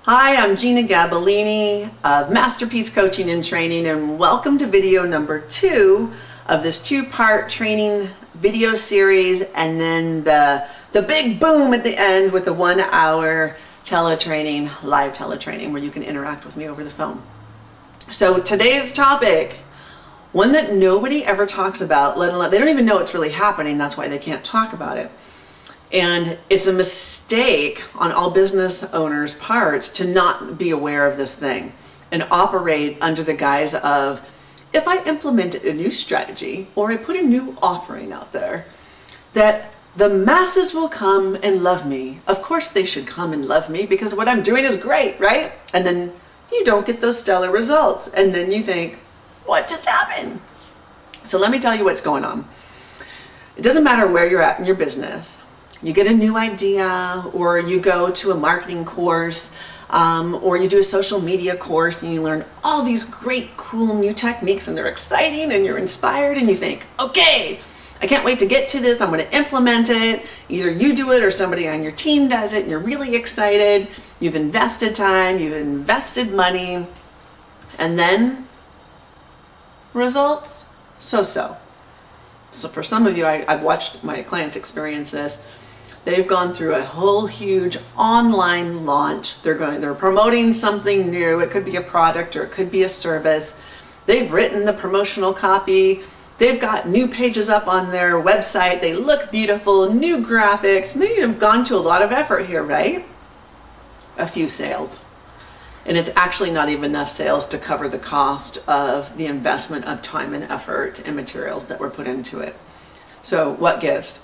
Hi, I'm Gina Gabellini of Masterpiece Coaching and Training, and welcome to video number 2 of this 2-part training video series, and then the big boom at the end with the 1-hour teletraining, live teletraining, where you can interact with me over the phone. So today's topic, one that nobody ever talks about, let alone, they don't even know it's really happening, that's why they can't talk about it. And it's a mistake on all business owners' parts to not be aware of this thing and operate under the guise of, if I implemented a new strategy or I put a new offering out there, that the masses will come and love me. Of course they should come and love me because what I'm doing is great, right? And then you don't get those stellar results. And then you think, what just happened? So let me tell you what's going on. It doesn't matter where you're at in your business. You get a new idea, or you go to a marketing course, or you do a social media course and you learn all these great, cool new techniques, and they're exciting and you're inspired and you think, okay, I can't wait to get to this. I'm going to implement it. Either you do it or somebody on your team does it and you're really excited. You've invested time, you've invested money, and then results, so-so. So for some of you, I've watched my clients experience this. They've gone through a whole huge online launch. They're promoting something new. It could be a product or it could be a service. They've written the promotional copy. They've got new pages up on their website. They look beautiful, new graphics. They've gone to a lot of effort here, right? A few sales. And it's actually not even enough sales to cover the cost of the investment of time and effort and materials that were put into it. So what gives?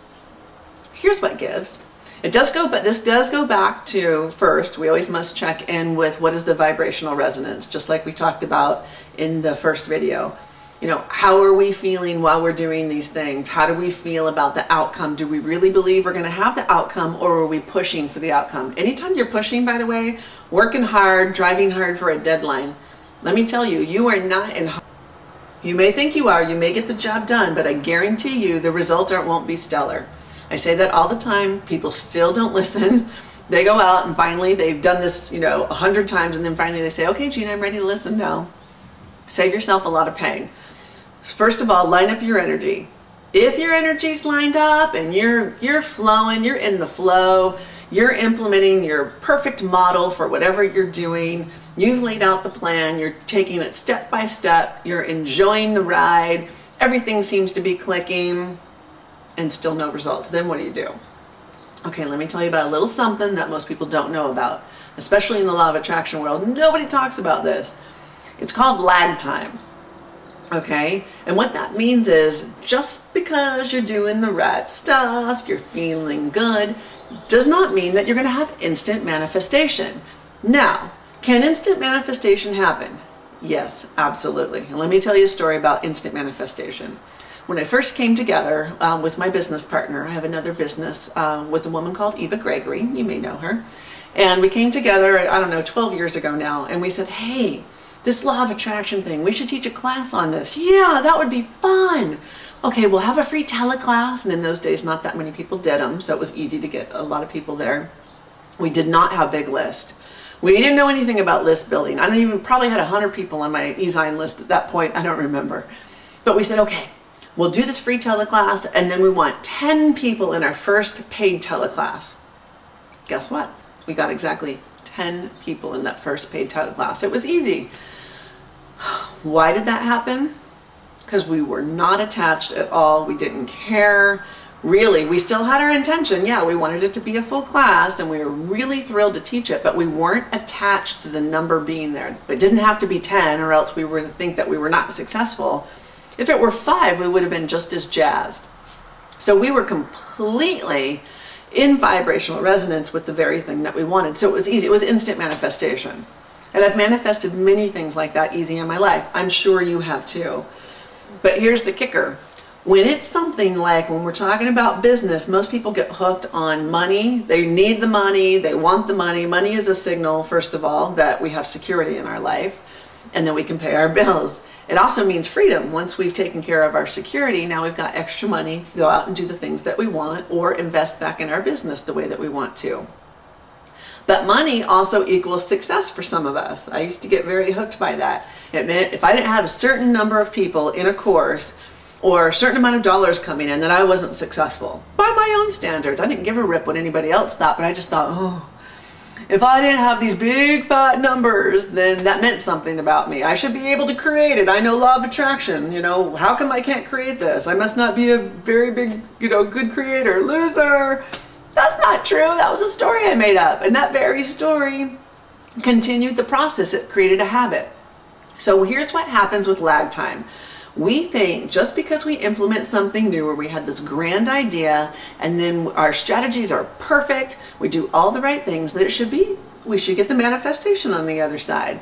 Here's what gives. It does go, but this does go back to, first, we always must check in with what is the vibrational resonance, just like we talked about in the first video. You know, how are we feeling while we're doing these things? How do we feel about the outcome? Do we really believe we're going to have the outcome, or are we pushing for the outcome? Anytime you're pushing, by the way, working hard, driving hard for a deadline, let me tell you, you are not in. You may think you are, you may get the job done, but I guarantee you the result won't be stellar. I say that all the time. People still don't listen. They go out and finally they've done this, 100 times, and then finally they say, okay, Gina, I'm ready to listen now. Save yourself a lot of pain. First of all, line up your energy. If your energy's lined up and you're flowing, you're in the flow, you're implementing your perfect model for whatever you're doing, you've laid out the plan, you're taking it step by step, you're enjoying the ride, everything seems to be clicking, and still no results, then what do? Okay, let me tell you about a little something that most people don't know about, especially in the law of attraction world. Nobody talks about this. It's called lag time. Okay, and what that means is, just because you're doing the right stuff, you're feeling good, does not mean that you're going to have instant manifestation. Now, can instant manifestation happen? Yes, absolutely. And let me tell you a story about instant manifestation. When I first came together with my business partner, I have another business with a woman called Eva Gregory, you may know her, and we came together, I don't know, 12 years ago now, and we said, hey, this law of attraction thing, we should teach a class on this. Yeah, that would be fun. Okay, we'll have a free teleclass, and in those days not that many people did them, so it was easy to get a lot of people there. We did not have big list. We didn't know anything about list building. I don't even, probably had 100 people on my e-sign list at that point, I don't remember. But we said, okay, we'll do this free teleclass, and then we want 10 people in our first paid teleclass. Guess what? We got exactly 10 people in that first paid teleclass. It was easy. Why did that happen? Because we were not attached at all. We didn't care. Really, we still had our intention. Yeah, we wanted it to be a full class, and we were really thrilled to teach it, but we weren't attached to the number being there. It didn't have to be 10, or else we were to think that we were not successful. If it were 5, we would have been just as jazzed. So we were completely in vibrational resonance with the very thing that we wanted. So it was easy. It was instant manifestation. And I've manifested many things like that easy in my life. I'm sure you have too. But here's the kicker. When it's something like, when we're talking about business, most people get hooked on money. They need the money. They want the money. Money is a signal, first of all, that we have security in our life and that we can pay our bills. It also means freedom. Once we've taken care of our security, now we've got extra money to go out and do the things that we want or invest back in our business the way that we want to. But money also equals success for some of us. I used to get very hooked by that. It meant if I didn't have a certain number of people in a course or a certain amount of dollars coming in, that I wasn't successful. By my own standards. I didn't give a rip what anybody else thought, but I just thought, oh, if I didn't have these big fat numbers, then that meant something about me. I should be able to create it. I know law of attraction. You know, how come I can't create this? I must not be a very big, you know, good creator. Loser. That's not true. That was a story I made up. And that very story continued the process. It created a habit. So here's what happens with lag time. We think just because we implement something new or we had this grand idea and then our strategies are perfect, we do all the right things that it should be, we should get the manifestation on the other side.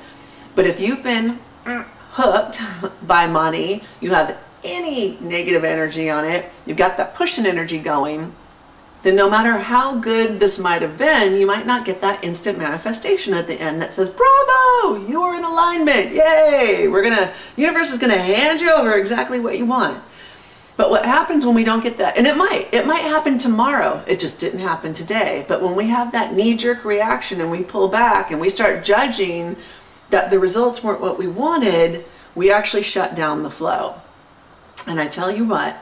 But if you've been hooked by money, you have any negative energy on it, you've got that pushing energy going, then no matter how good this might have been, you might not get that instant manifestation at the end that says, bravo, you are in alignment, yay, the universe is gonna hand you over exactly what you want. But what happens when we don't get that, and it might happen tomorrow, it just didn't happen today, but when we have that knee-jerk reaction and we pull back and we start judging that the results weren't what we wanted, we actually shut down the flow. And I tell you what,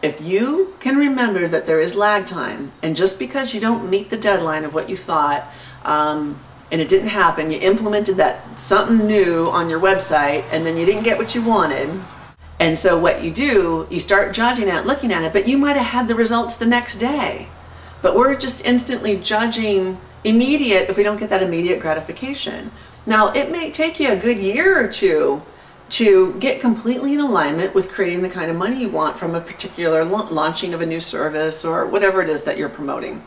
if you can remember that there is lag time, and just because you don't meet the deadline of what you thought, and it didn't happen, you implemented that something new on your website, and then you didn't get what you wanted, and so what you do, you start judging it, looking at it, but you might have had the results the next day. But we're just instantly judging immediate if we don't get that immediate gratification. Now, it may take you a good year or two to get completely in alignment with creating the kind of money you want from a particular launching of a new service or whatever it is that you're promoting.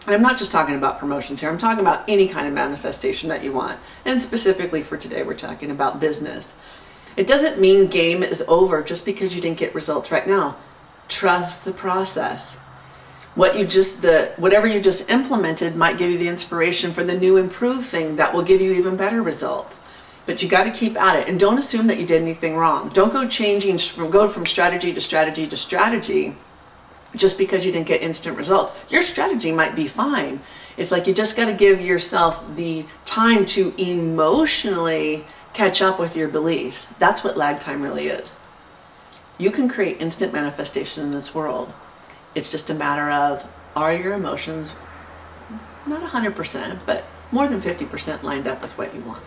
And I'm not just talking about promotions here, I'm talking about any kind of manifestation that you want. And specifically for today, we're talking about business. It doesn't mean game is over just because you didn't get results right now. Trust the process. Whatever you just implemented might give you the inspiration for the new improved thing that will give you even better results. But you got to keep at it, and don't assume that you did anything wrong. Don't go from strategy to strategy to strategy just because you didn't get instant results. Your strategy might be fine. It's like you just got to give yourself the time to emotionally catch up with your beliefs. That's what lag time really is. You can create instant manifestation in this world. It's just a matter of, are your emotions not 100%, but more than 50% lined up with what you want?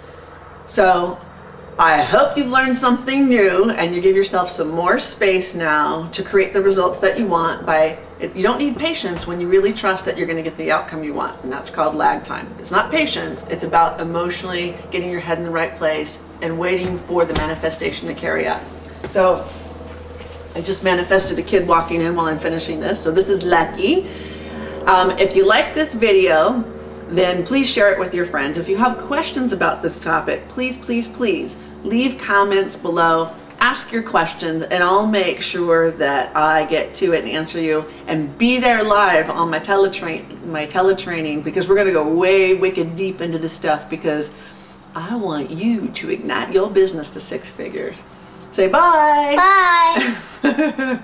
So I hope you've learned something new and you give yourself some more space now to create the results that you want. You don't need patience when you really trust that you're going to get the outcome you want, and that's called lag time. It's not patience, it's about emotionally getting your head in the right place and waiting for the manifestation to carry out. So I just manifested a kid walking in while I'm finishing this, so this is lucky. If you like this video, then please share it with your friends. If you have questions about this topic, please, please, please leave comments below, ask your questions, and I'll make sure that I get to it and answer you, and be there live on my teletraining, because we're gonna go way wicked deep into this stuff, because I want you to ignite your business to 6 figures. Say bye. Bye.